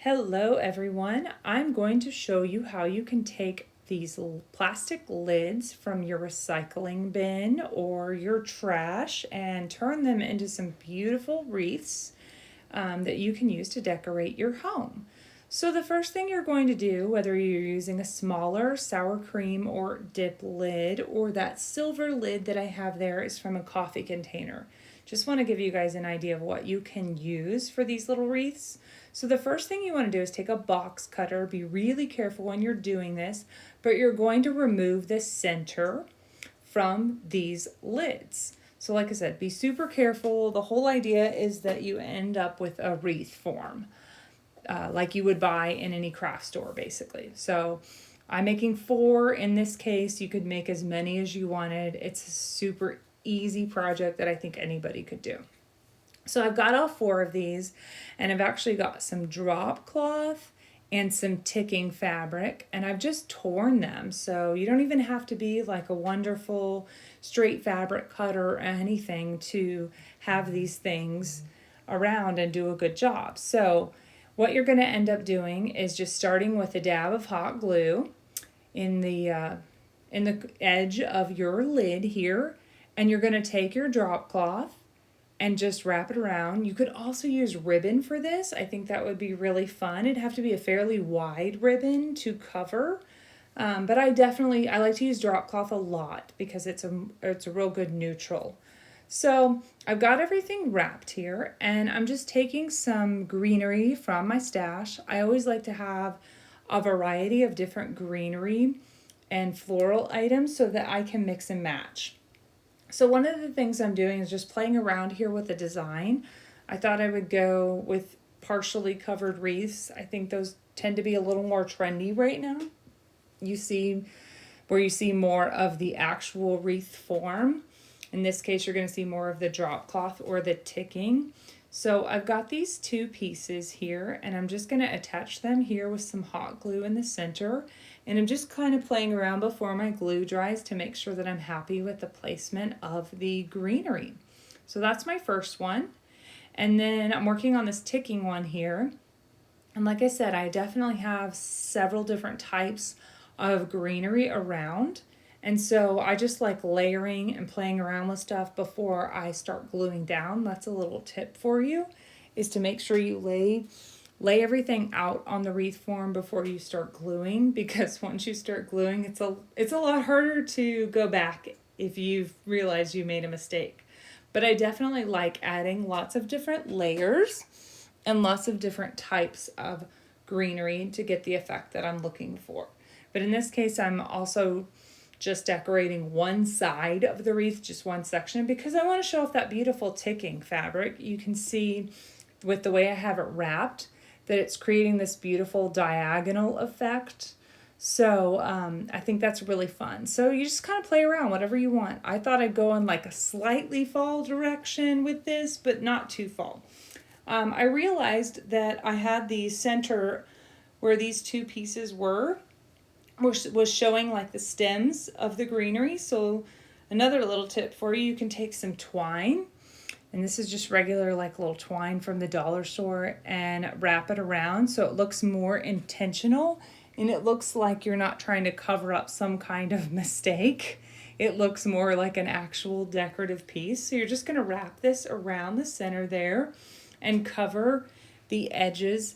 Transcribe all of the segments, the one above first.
Hello everyone, I'm going to show you how you can take these plastic lids from your recycling bin or your trash and turn them into some beautiful wreaths that you can use to decorate your home. So the first thing you're going to do, whether you're using a smaller sour cream or dip lid or that silver lid that I have there is from a coffee container. Just want to give you guys an idea of what you can use for these little wreaths. So the first thing you want to do is take a box cutter. Be really careful when you're doing this, but you're going to remove the center from these lids. So like I said, be super careful. The whole idea is that you end up with a wreath form, like you would buy in any craft store basically. So I'm making 4 in this case. You could make as many as you wanted. It's a super easy project that I think anybody could do. So I've got all 4 of these, and I've actually got some drop cloth and some ticking fabric, and I've just torn them. So you don't even have to be like a wonderful straight fabric cutter or anything to have these things around and do a good job. So what you're going to end up doing is just starting with a dab of hot glue in the edge of your lid here, and you're going to take your drop cloth and just wrap it around. You could also use ribbon for this. I think that would be really fun. It'd have to be a fairly wide ribbon to cover, but I like to use drop cloth a lot because it's a real good neutral. So I've got everything wrapped here, and I'm just taking some greenery from my stash. I always like to have a variety of different greenery and floral items so that I can mix and match. So one of the things I'm doing is just playing around here with the design. I thought I would go with partially covered wreaths. I think those tend to be a little more trendy right now. You see more of the actual wreath form. In this case, you're going to see more of the drop cloth or the ticking. So I've got these 2 pieces here, and I'm just going to attach them here with some hot glue in the center. And I'm just kind of playing around before my glue dries to make sure that I'm happy with the placement of the greenery. So that's my first one. And then I'm working on this ticking one here. And like I said, I definitely have several different types of greenery around. And so I just like layering and playing around with stuff before I start gluing down. That's a little tip for you, is to make sure you lay everything out on the wreath form before you start gluing, because once you start gluing, it's a lot harder to go back if you've realized you made a mistake. But I definitely like adding lots of different layers and lots of different types of greenery to get the effect that I'm looking for. But in this case, I'm also just decorating one side of the wreath, just one section, because I want to show off that beautiful ticking fabric. You can see with the way I have it wrapped that it's creating this beautiful diagonal effect. So I think that's really fun. So you just kind of play around whatever you want. I thought I'd go in like a slightly fall direction with this, but not too fall. I realized that I had the center where these 2 pieces was showing like the stems of the greenery. So another little tip for you can take some twine, and this is just regular like little twine from the dollar store, and wrap it around so it looks more intentional and it looks like you're not trying to cover up some kind of mistake. It looks more like an actual decorative piece. So you're just going to wrap this around the center there and cover the edges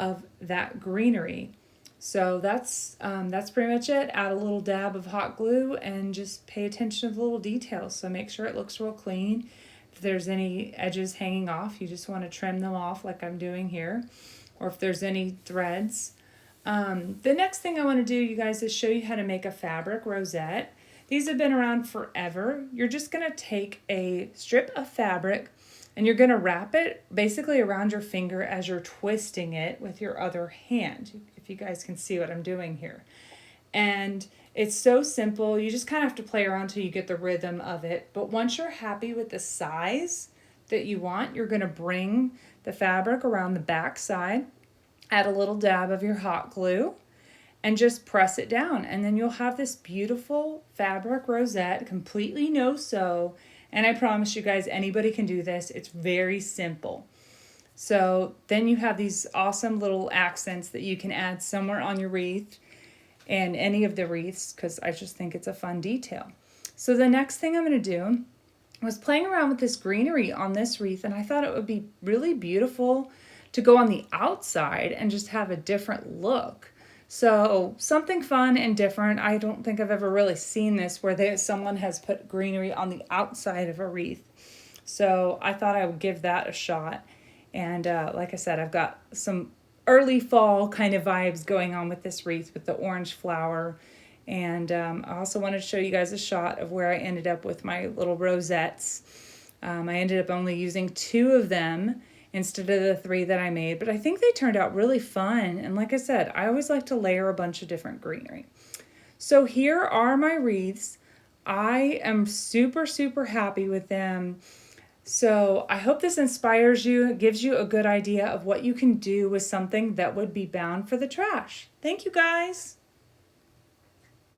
of that greenery. So that's pretty much it. Add a little dab of hot glue and just pay attention to the little details. So make sure it looks real clean. If there's any edges hanging off, you just want to trim them off like I'm doing here. Or if there's any threads. The next thing I want to do, you guys, is show you how to make a fabric rosette. These have been around forever. You're just going to take a strip of fabric and you're going to wrap it basically around your finger as you're twisting it with your other hand, if you guys can see what I'm doing here. And it's so simple. You just kind of have to play around till you get the rhythm of it. But once you're happy with the size that you want, you're going to bring the fabric around the back side, add a little dab of your hot glue, and just press it down. And then you'll have this beautiful fabric rosette, completely no sew. And I promise you guys, anybody can do this. It's very simple. So then you have these awesome little accents that you can add somewhere on your wreath and any of the wreaths, because I just think it's a fun detail. So the next thing I'm going to do was playing around with this greenery on this wreath, and I thought it would be really beautiful to go on the outside and just have a different look. So something fun and different. I don't think I've ever really seen this where someone has put greenery on the outside of a wreath. So I thought I would give that a shot. And like I said, I've got some early fall kind of vibes going on with this wreath with the orange flower. And I also wanted to show you guys a shot of where I ended up with my little rosettes. I ended up only using 2 of them instead of the 3 that I made, but I think they turned out really fun. And like I said, I always like to layer a bunch of different greenery. So here are my wreaths. I am super, super happy with them. So I hope this inspires you, gives you a good idea of what you can do with something that would be bound for the trash. Thank you guys.